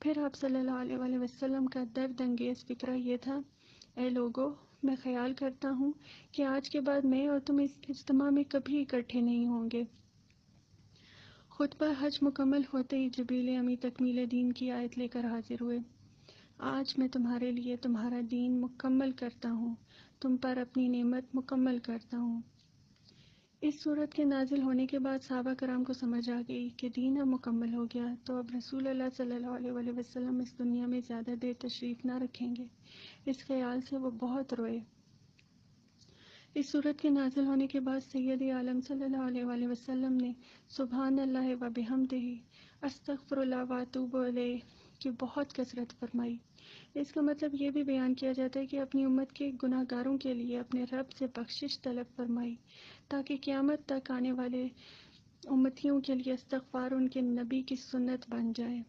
پھر آپ صلی اللہ علیہ وآلہ وسلم کا درد انگیز فکرہ یہ تھا: اے لوگو، میں خیال کرتا ہوں کہ آج کے بعد میں اور تم اس اجتماع میں کبھی اکٹھے نہیں ہوں گے۔ خطبہ حج مکمل ہوتے ہی جبریل امی تکمیل دین کی آیت لے کر حاضر ہوئے: آج میں تمہارے لیے تمہارا دین مکمل کرتا ہوں، تم پر اپنی نعمت مکمل کرتا ہوں۔ اس صورت کے نازل ہونے کے بعد صحابہ کرام کو سمجھ آ گئی کہ دین اب مکمل ہو گیا، تو اب رسول اللہ صلی اللہ علیہ وآلہ وسلم اس دنیا میں زیادہ دیر تشریف نہ رکھیں گے۔ اس خیال سے وہ بہت روئے۔ اس صورت کے نازل ہونے کے بعد سید عالم صلی اللہ علیہ وآلہ وسلم نے سبحان اللہ و بحمدہ، استغفر اللہ و اتوب الیہ کی بہت کثرت فرمائی۔ اس کا مطلب یہ بھی بیان کیا جاتا ہے کہ اپنی امت کے گناہ گاروں کے لیے اپنے رب سے بخشش طلب فرمائی، تاکہ قیامت تک آنے والے امتیوں کے لیے استغفار ان کے نبی کی سنت بن جائے۔